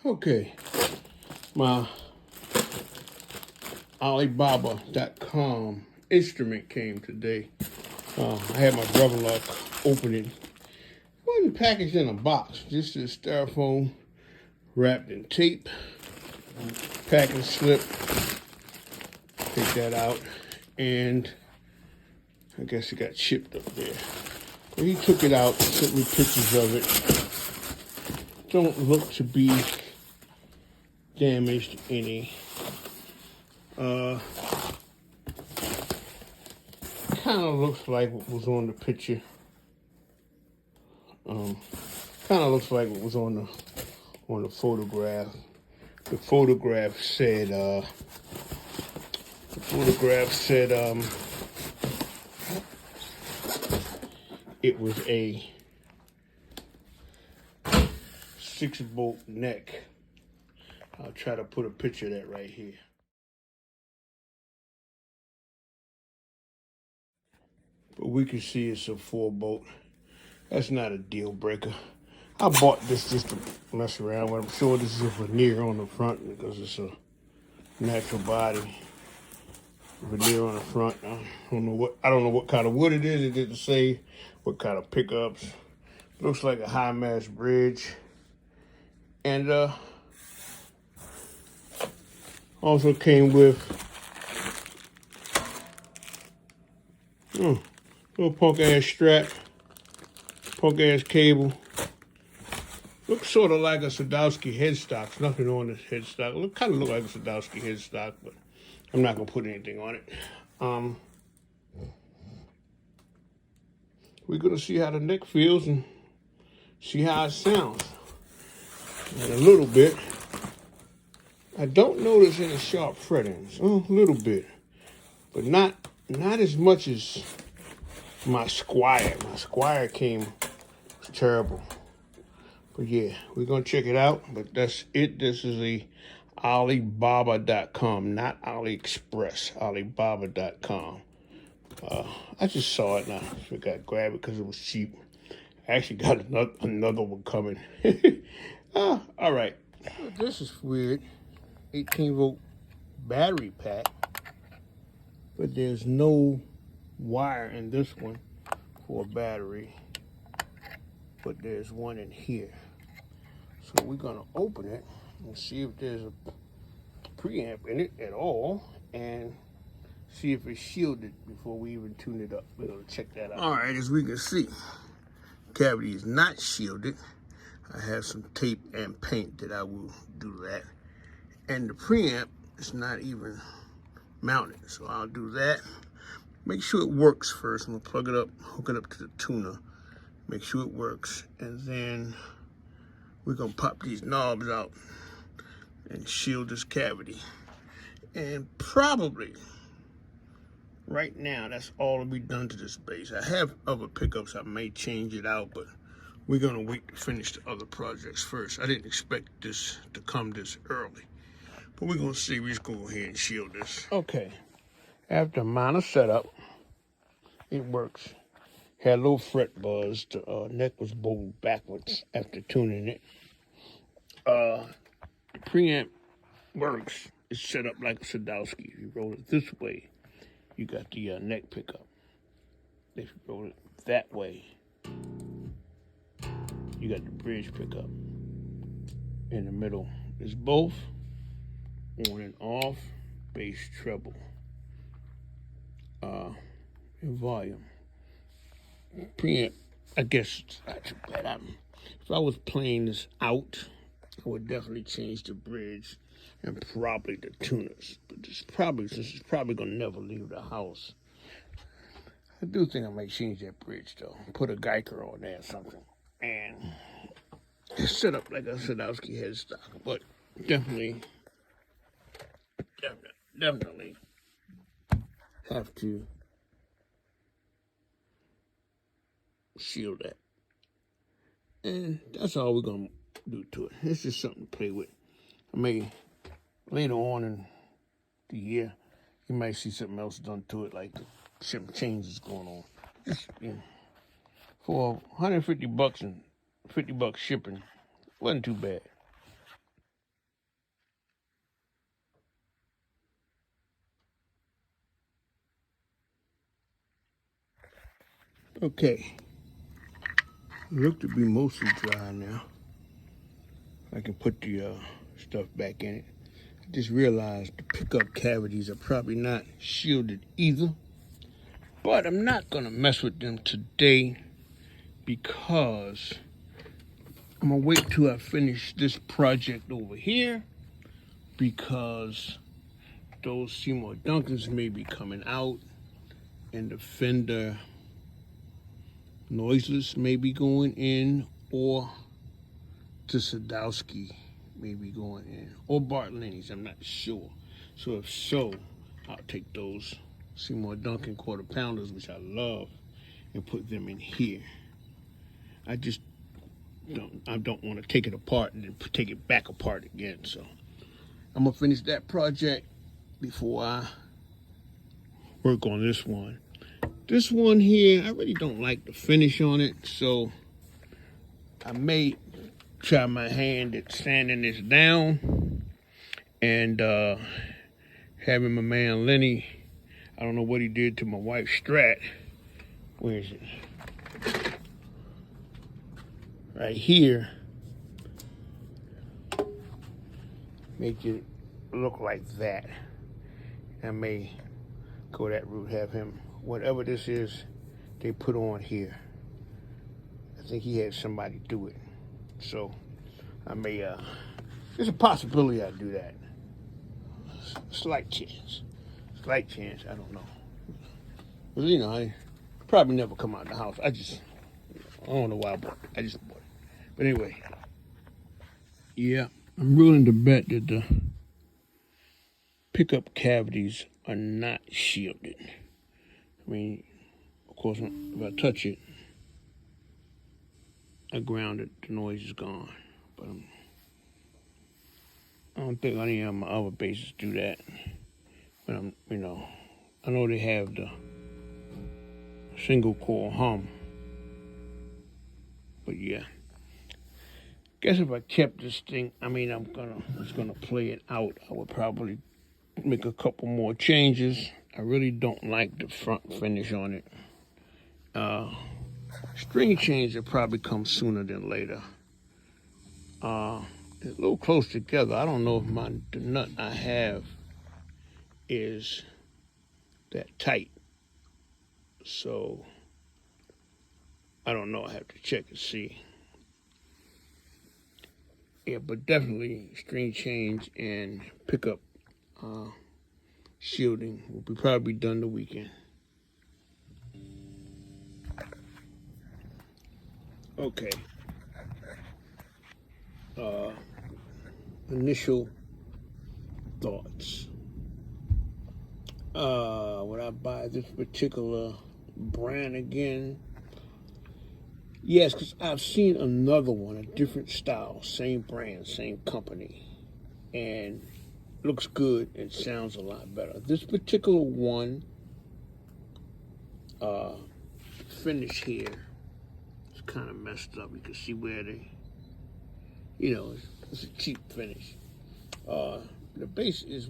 Okay, my Alibaba.com instrument came today. I had my brother-in-law open it. It wasn't packaged in a box, just a styrofoam wrapped in tape, packing slip. Take that out, and I guess it got chipped up there. But he took it out, sent me pictures of it. Don't look to be damaged any. Kind of looks like what was on the picture. Kind of looks like what was on the photograph. The photograph said it was a 6-bolt neck. I'll try to put a picture of that right here. But we can see it's a 4-bolt. That's not a deal breaker. I bought this just to mess around with. I'm sure this is a veneer on the front because it's a natural body veneer on the front. I don't know what kind of wood it is. It didn't say what kind of pickups. Looks like a high mass bridge. And also came with little punk ass strap, punk ass cable. Looks sort of like a Sadowski headstock. There's nothing on this headstock. It kind of look like a Sadowski headstock, but I'm not gonna put anything on it. We're gonna see how the neck feels and see how it sounds. And a little bit. I don't notice any sharp frettings. A little bit, but not as much as my Squire. My Squire was terrible. But yeah, we're gonna check it out. But that's it. This is a Alibaba.com, not AliExpress. Alibaba.com. I just saw it and I forgot to grab it because it was cheap. I actually got another one coming. All right. This is weird. 18-volt battery pack, but there's no wire in this one for a battery, but there's one in here. So we're gonna open it and see if there's a preamp in it at all and see if it's shielded before we even tune it up. We're gonna check that out. All right, as we can see, cavity is not shielded. I have some tape and paint that I will do that. And the preamp is not even mounted, so I'll do that. Make sure it works first. I'm gonna plug it up, hook it up to the tuner, make sure it works, and then we're gonna pop these knobs out and shield this cavity. And probably right now, that's all that'll be done to this bass. I have other pickups, I may change it out, but we're gonna wait to finish the other projects first. I didn't expect this to come this early. But we're gonna see, we're just gonna go ahead and shield this. Okay, after a minor setup, it works. Had a little fret buzz. The neck was bowed backwards after tuning it. The preamp works. It's set up like a Sadowski. If you roll it this way, you got the neck pickup. If you roll it that way, you got the bridge pickup. In the middle is both. On and off, bass, treble, and volume. Preamp, I guess it's not too bad. If I was playing this out, I would definitely change the bridge and probably the tuners. But since it's probably gonna never leave the house, I do think I might change that bridge though. Put a Geiger on there or something, and set up like a Sadowski headstock. But definitely have to shield that. And that's all we're gonna do to it. It's just something to play with. I may later on in the year, you might see something else done to it, like some changes going on. Just, for $150 and $50 shipping, wasn't too bad. Okay, look to be mostly dry now. I can put the stuff back in it. I just realized the pickup cavities are probably not shielded either, but I'm not gonna mess with them today because I'm gonna wait till I finish this project over here, because those Seymour Duncans may be coming out and the fender noiseless may be going in, or the Sadowski may be going in, or Bartolini's, I'm not sure. So if so, I'll take those Seymour Duncan quarter pounders, which I love, and put them in here. I don't want to take it apart and then take it back apart again. So I'm gonna finish that project before I work on this one. This one here, I really don't like the finish on it, so I may try my hand at sanding this down and having my man Lenny, I don't know what he did to my wife's Strat. Where is it? Right here. Make it look like that. I may go that route, have him, whatever this is they put on here, I think he had somebody do it. So I may, there's a possibility I do that. Slight chance, I don't know. But you know, I probably never come out of the house. I don't know why I bought it. I just bought it. But anyway, yeah, I'm willing to bet that the pickup cavities are not shielded. I mean, of course, if I touch it, I ground it, the noise is gone. But I don't think any of my other bases do that. But I know they have the single core hum. But yeah, guess if I kept this thing, I'm just gonna play it out. I would probably make a couple more changes. I really don't like the front finish on it. String change will probably come sooner than later. It's a little close together. I don't know if the nut I have is that tight. So I don't know. I have to check and see. Yeah, but definitely string change and pickup shielding will be probably done the weekend. Okay. Initial thoughts. Would I buy this particular brand again? Yes, because I've seen another one, a different style, same brand, same company, and looks good and sounds a lot better. This particular one, finish here is kind of messed up. You can see where it's a cheap finish. The base is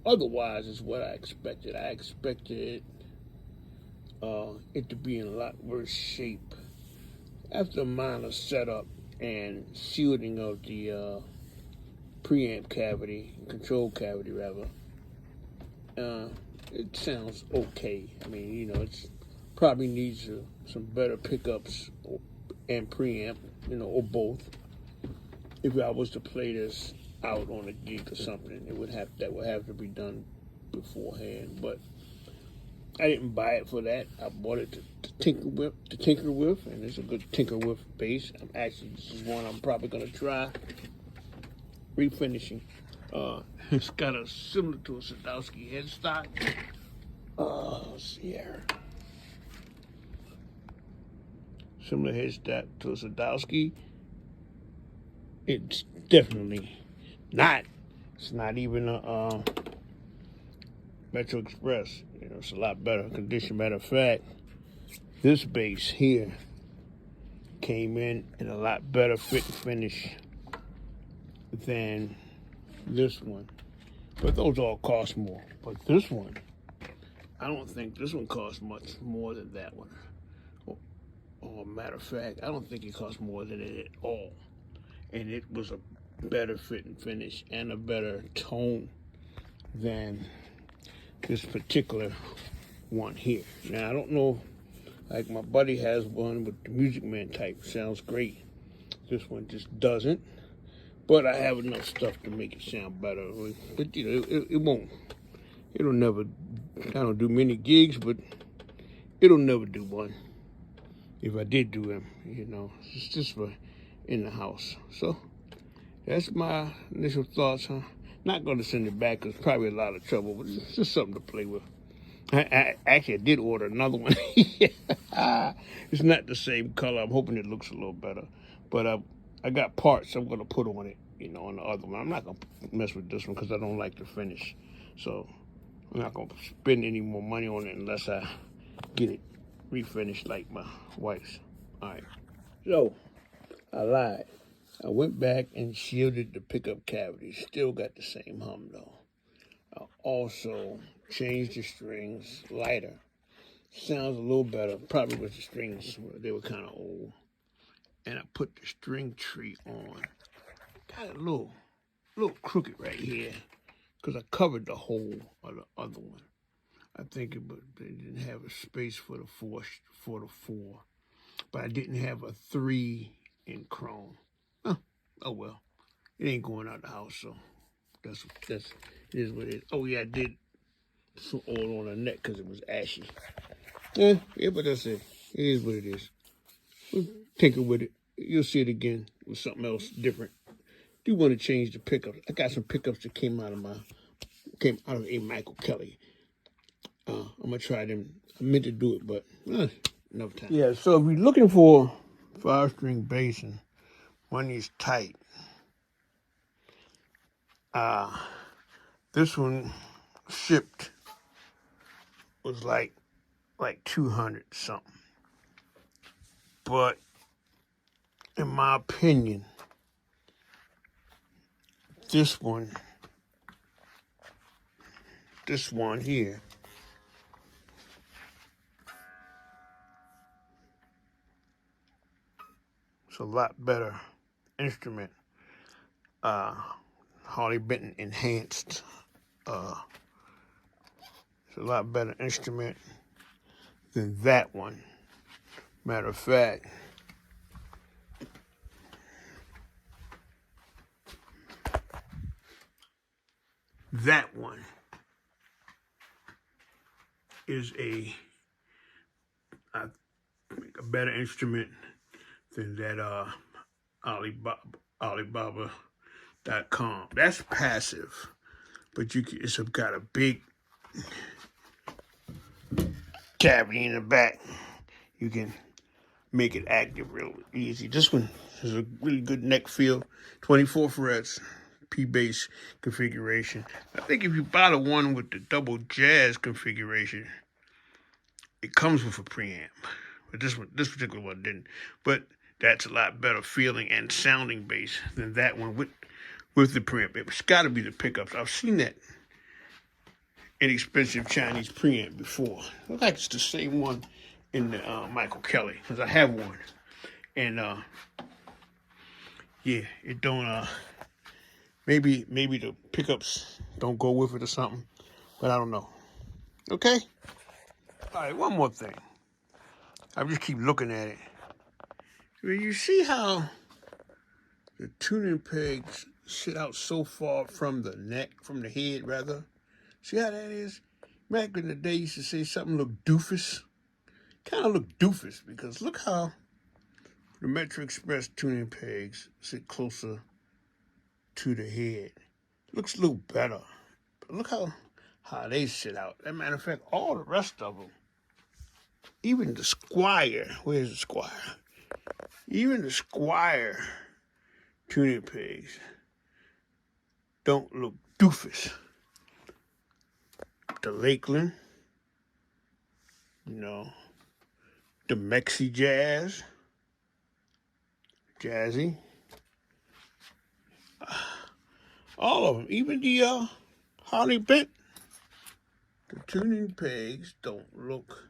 otherwise is what I expected. I expected it to be in a lot worse shape. After a minor setup and shielding of the preamp cavity, control cavity rather, it sounds okay. I mean, it's probably needs some better pickups and preamp, or both. If I was to play this out on a gig or something, that would have to be done beforehand. But I didn't buy it for that. I bought it to tinker with, and it's a good tinker with bass. This is one I'm probably gonna try refinishing. It's got a similar to a Sadowski headstock. Let's see here. Similar headstock to a Sadowski. It's definitely not. It's not even a Metro Express. It's a lot better condition. Matter of fact, this bass here came in a lot better fit and finish than this one. But those all cost more. But this one, I don't think this one costs much more than that one. Or matter of fact, I don't think it cost more than it at all. And it was a better fit and finish and a better tone than this particular one here. Now, I don't know, like my buddy has one with the Music Man type. Sounds great. This one just doesn't. But I have enough stuff to make it sound better. But, you know, it won't. It'll never, I don't do many gigs, but it'll never do one. If I did do them, you know, it's just for in the house. So that's my initial thoughts, huh? Not going to send it back because it's probably a lot of trouble, but it's just something to play with. I did order another one. It's not the same color. I'm hoping it looks a little better. But I got parts I'm going to put on it, you know, on the other one. I'm not going to mess with this one because I don't like the finish. So I'm not going to spend any more money on it unless I get it refinished like my wife's. All right. So I lied. I went back and shielded the pickup cavity. Still got the same hum though. I also changed the strings lighter. Sounds a little better. Probably with the strings, they were kind of old. And I put the string tree on. Got a little crooked right here because I covered the hole of the other one. I think they didn't have a space for the four, but I didn't have a 3 in chrome. Oh well, it ain't going out the house, so that's it is what it is. Oh yeah, I did some oil on the neck because it was ashy. Yeah, but that's it. It is what it is. We'll tinker with it. You'll see it again with something else different. Do want to change the pickups? I got some pickups that came out of a Michael Kelly. I'm gonna try them. I meant to do it, but enough time. Yeah. So if you're looking for 5-string bass and money is tight, this one shipped was like 200 something. But in my opinion, this one here, it's a lot better instrument. Harley Benton enhanced. It's a lot better instrument than that one. Matter of fact, that one is a better instrument than that Alibaba.com. That's passive, but it's got a big cavity in the back. You can make it active real easy. This one has a really good neck feel, 24 frets, P-bass configuration. I think if you buy the one with the double jazz configuration, it comes with a preamp. But this particular one didn't. But that's a lot better feeling and sounding bass than that one with the preamp. It's got to be the pickups. I've seen that inexpensive Chinese preamp before. I like it's the same one in the Michael Kelly, because I have one. And yeah, it don't maybe the pickups don't go with it or something, but I don't know. Okay? All right, one more thing. I just keep looking at it. You see how the tuning pegs sit out so far from the neck, from the head rather? See how that is? Back in the day, you used to say something looked doofus. Kind of look doofus because look how the Metro Express tuning pegs sit closer to the head. Looks a little better. But look how they sit out. As a matter of fact, all the rest of them, even the Squire, where's the Squire? Even the Squire tuning pegs don't look doofus. The Lakeland, you know, the Mexi Jazz, Jazzy, all of them, even the Harley Benton, the tuning pegs don't look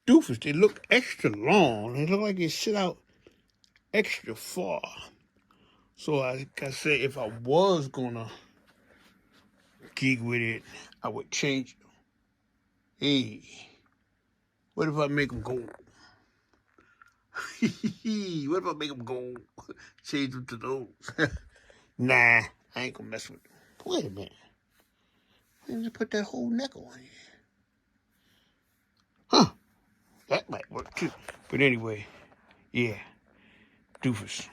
doofus. They look extra long. They look like they sit out extra far. So like I said, if I was gonna gig with it, I would change. Hey, what if I make them gold? What if I make them gold? Change them to those. Nah, I ain't gonna mess with them. Wait a minute. I need to put that whole neck on here. Huh, that might work too. But anyway, yeah, doofus.